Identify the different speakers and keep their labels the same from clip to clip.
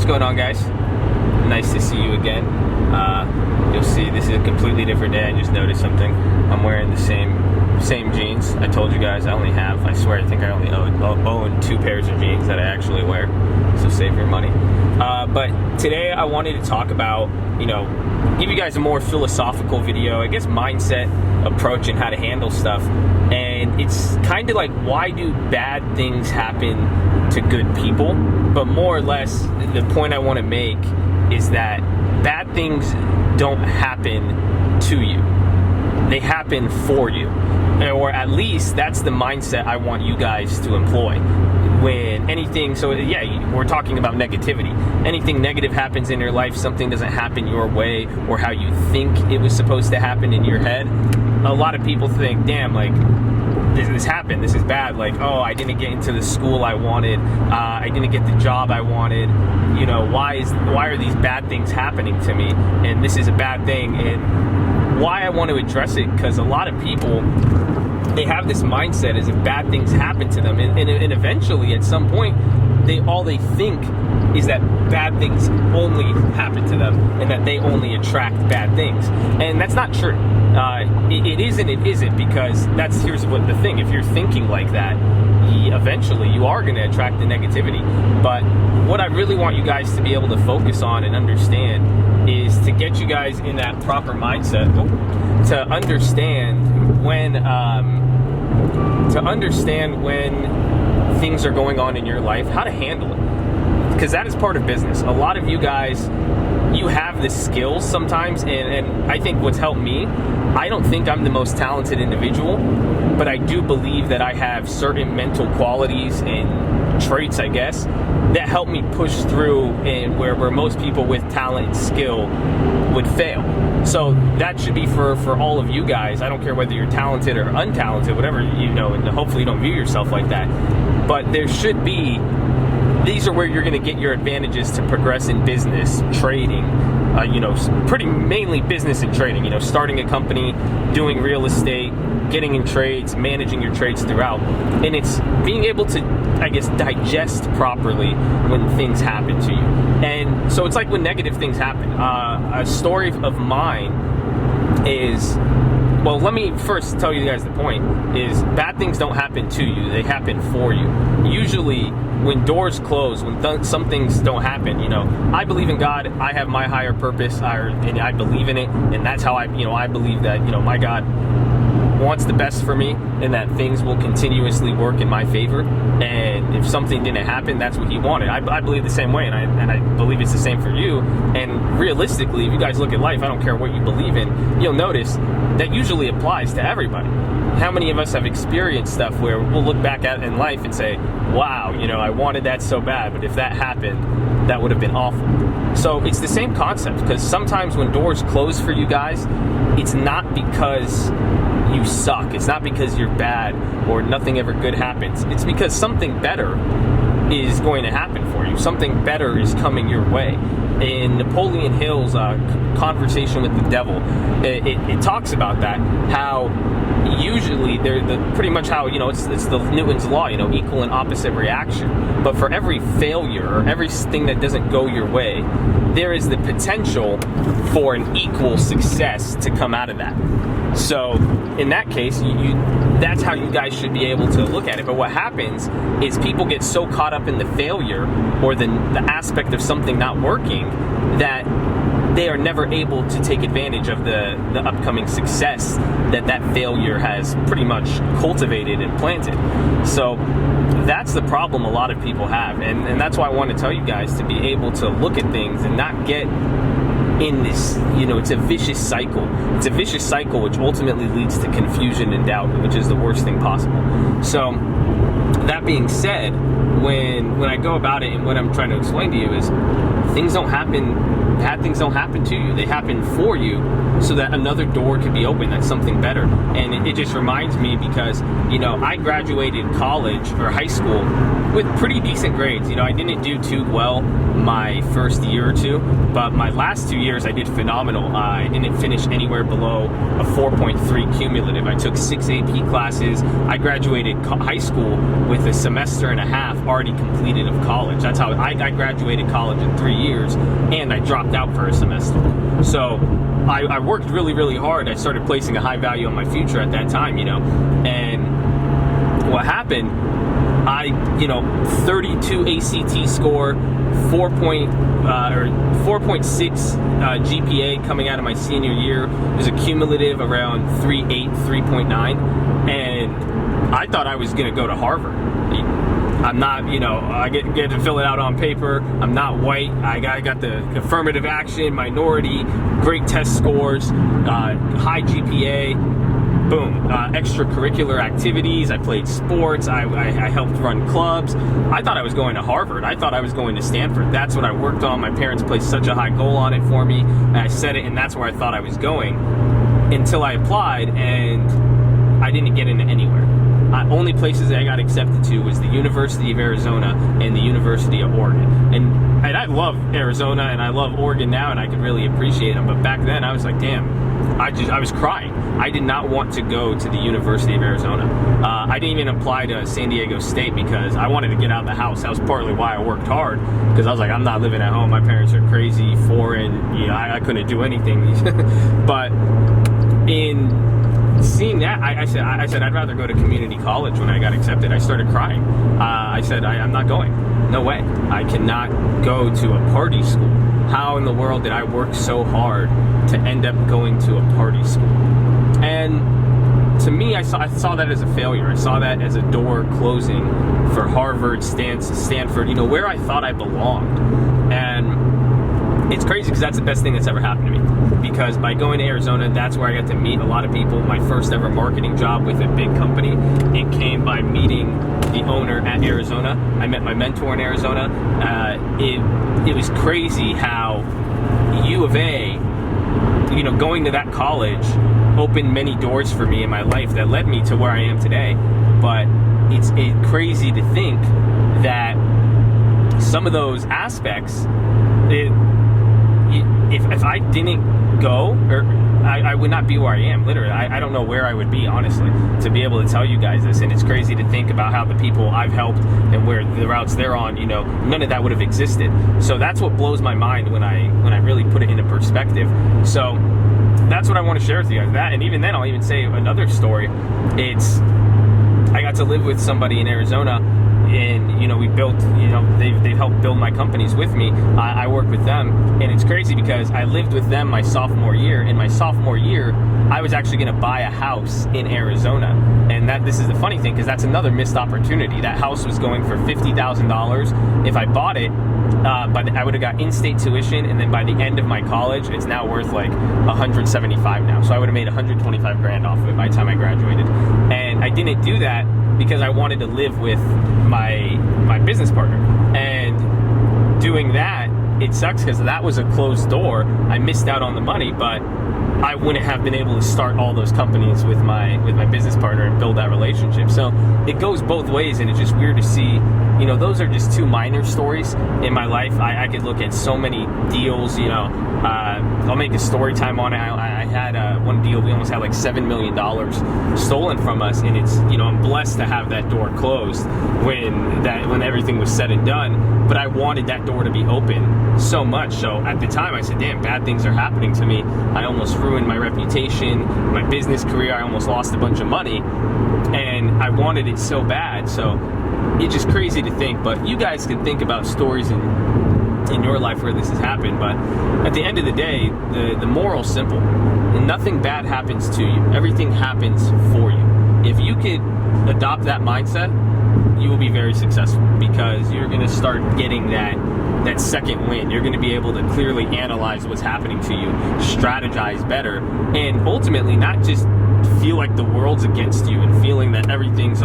Speaker 1: What's going on, guys? Nice to see you again. You'll see this is a completely different day. I just noticed something. I'm wearing the same jeans. I told you guys I only own 2 pairs of jeans that I actually wear, so save your money. But today I wanted to talk about, give you guys a more philosophical video, I guess mindset approach and how to handle stuff. And it's kind of like, why do bad things happen to good people? But more or less, the point I want to make is that bad things don't happen to you. They happen for you. Or at least that's the mindset I want you guys to employ. When anything, we're talking about negativity. Anything negative happens in your life, something doesn't happen your way or how you think it was supposed to happen in your head. A lot of people think, damn, like, this happened, this is bad, like, oh, I didn't get into the school I wanted, I didn't get the job I wanted, why are these bad things happening to me, and this is a bad thing. And why I want to address it, because a lot of people, they have this mindset as if bad things happen to them, and eventually at some point all they think is that bad things only happen to them and that they only attract bad things. And that's not true. It is and it isn't, because here's what the thing, if you're thinking like that, eventually you are going to attract the negativity. But what I really want you guys to be able to focus on and understand is to get you guys in that proper mindset to understand when things are going on in your life, how to handle it, because that is part of business. A lot of you guys, you have the skills sometimes, and I think what's helped me, I don't think I'm the most talented individual, but I do believe that I have certain mental qualities and traits, I guess, that help me push through, and where most people with talent and skill would fail. So that should be for all of you guys. I don't care whether you're talented or untalented, whatever, and hopefully you don't view yourself like that. But there should be, these are where you're going to get your advantages to progress in business, trading, pretty mainly business and trading, starting a company, doing real estate, getting in trades, managing your trades throughout. And it's being able to, I guess, digest properly when things happen to you. And so it's like when negative things happen. A story of mine is, well, let me first tell you guys the point, is bad things don't happen to you, they happen for you. Usually, when doors close, when some things don't happen, I believe in God, I have my higher purpose, and I believe in it, and that's how I believe that, my God wants the best for me, and that things will continuously work in my favor. And if something didn't happen, that's what He wanted. I believe the same way, and I believe it's the same for you. And realistically, if you guys look at life, I don't care what you believe in, you'll notice that usually applies to everybody. How many of us have experienced stuff where we'll look back at in life and say, wow, I wanted that so bad, but if that happened, that would have been awful. So it's the same concept, because sometimes when doors close for you guys, it's not because you suck, it's not because you're bad or nothing ever good happens. It's because something better is going to happen for you. Something better is coming your way. In Napoleon Hill's Conversation with the Devil, it talks about that, how usually they're pretty much how, it's the Newton's law, equal and opposite reaction. But for every failure or everything that doesn't go your way, there is the potential for an equal success to come out of that. So in that case, that's how you guys should be able to look at it. But what happens is people get so caught up in the failure or the aspect of something not working that they are never able to take advantage of the upcoming success that failure has pretty much cultivated and planted. So that's the problem a lot of people have. And that's why I want to tell you guys to be able to look at things and not get in this, it's a vicious cycle. It's a vicious cycle which ultimately leads to confusion and doubt, which is the worst thing possible. So that being said, when I go about it, and what I'm trying to explain to you is, bad things don't happen to you. They happen for you so that another door could be open, that's something better. And it just reminds me, because, I graduated college or high school with pretty decent grades. I didn't do too well my first year or two, but my last 2 years I did phenomenal. I didn't finish anywhere below a 4.3 cumulative. I took 6 AP classes. I graduated high school with a semester and a half already completed of college. That's how I graduated college in 3 years, and I dropped out for a semester. So I worked really, really hard. I started placing a high value on my future at that time, and what happened, 32 ACT score, 4.6 GPA coming out of my senior year. It was a cumulative around 3.8, 3.9, and I thought I was going to go to Harvard. I'm not, I get to fill it out on paper. I'm not white. I got the affirmative action, minority, great test scores, high GPA. Boom. Extracurricular activities. I played sports. I helped run clubs. I thought I was going to Harvard. I thought I was going to Stanford. That's what I worked on. My parents placed such a high goal on it for me. And I said it, and that's where I thought I was going until I applied, and I didn't get into anywhere. Only places that I got accepted to was the University of Arizona and the University of Oregon. And I love Arizona and I love Oregon now, and I could really appreciate them. But back then I was like, damn, I was crying. I did not want to go to the University of Arizona. I didn't even apply to San Diego State because I wanted to get out of the house. That was partly why I worked hard, because I was like, I'm not living at home. My parents are crazy, foreign. I couldn't do anything. But in seeing that, I said I'd rather go to community college. When I got accepted, I started crying. I said, I'm not going. No way. I cannot go to a party school. How in the world did I work so hard to end up going to a party school? And to me, I saw that as a failure. I saw that as a door closing for Harvard, Stanford, where I thought I belonged. And it's crazy because that's the best thing that's ever happened to me. Because by going to Arizona, that's where I got to meet a lot of people. My first ever marketing job with a big company, it came by meeting the owner at Arizona. I met my mentor in Arizona. It was crazy how U of A, going to that college opened many doors for me in my life that led me to where I am today. But it's crazy to think that some of those aspects, if I didn't go, or I would not be where I am. Literally, I don't know where I would be, honestly, to be able to tell you guys this. And it's crazy to think about how the people I've helped and where the routes they're on, none of that would have existed. So that's what blows my mind when I really put it into perspective. So that's what I want to share with you guys. That, and even then, I'll even say another story. I got to live with somebody in Arizona, and we built, they've helped build my companies with me. I work with them, and it's crazy because I lived with them my sophomore year. In my sophomore year, I was actually going to buy a house in Arizona, and this is the funny thing, because that's another missed opportunity. That house was going for $50,000 if I bought it, but I would have got in-state tuition, and then by the end of my college, it's now worth like $175 now. So I would have made $125,000 off of it by the time I graduated, and I didn't do that because I wanted to live with my business partner. And doing that, it sucks because that was a closed door. I missed out on the money, but I wouldn't have been able to start all those companies with my business partner and build that relationship. So it goes both ways, and it's just weird to see. Those are just two minor stories in my life. I could look at so many deals. I'll make a story time on it. I had one deal, we almost had like $7 million stolen from us, and it's I'm blessed to have that door closed when everything was said and done. But I wanted that door to be open so much. So at the time, I said, damn, bad things are happening to me. I almost ruined my reputation, my business career. I almost lost a bunch of money, and I wanted it so bad. So it's just crazy to think. But you guys can think about stories in your life where this has happened. But at the end of the day, the moral's simple. Nothing bad happens to you. Everything happens for you. If you could adopt that mindset, you will be very successful, because you're going to start getting that second win. You're going to be able to clearly analyze what's happening to you, strategize better, and ultimately not just feel like the world's against you and feeling that everything's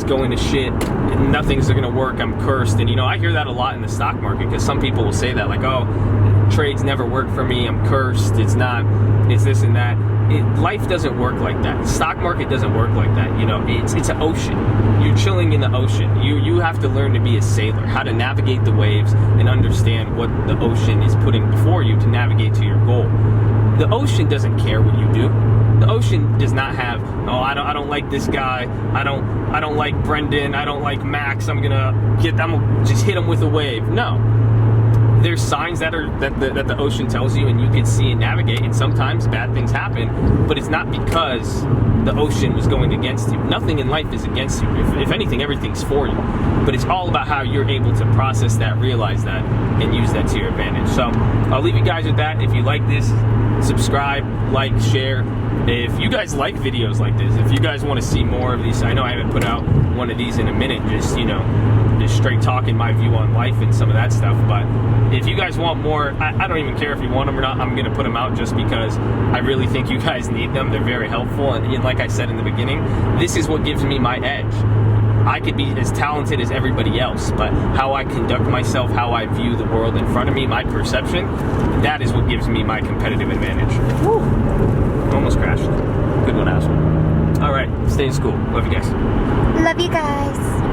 Speaker 1: going to shit, nothing's going to work, I'm cursed. And I hear that a lot in the stock market, because some people will say that, like, oh, trades never work for me, I'm cursed, it's this and that. Life doesn't work like that. The stock market doesn't work like that. It's an ocean. You're chilling in the ocean. You have to learn to be a sailor, how to navigate the waves and understand what the ocean is putting before you to navigate to your goal. The ocean doesn't care what you do. The ocean does not have, oh, I don't like this guy. I don't like Brendan. I don't like Max. I'm gonna just hit him with a wave. No. There's signs that the ocean tells you, and you can see and navigate, and sometimes bad things happen, but it's not because the ocean was going against you. Nothing in life is against you. If anything, everything's for you. But it's all about how you're able to process that, realize that, and use that to your advantage. So I'll leave you guys with that. If you like this, subscribe, like, share. If you guys like videos like this, if you guys want to see more of these, I know I haven't put out one of these in a minute, just straight talking my view on life and some of that stuff, but if you guys want more, I don't even care if you want them or not. I'm going to put them out just because I really think you guys need them. They're very helpful, and like I said in the beginning, this is what gives me my edge. I could be as talented as everybody else, but how I conduct myself, how I view the world in front of me, my perception, that is what gives me my competitive advantage. Woo. Almost crashed. Good one, asshole. All right, stay in school. Love you guys.
Speaker 2: Love you guys.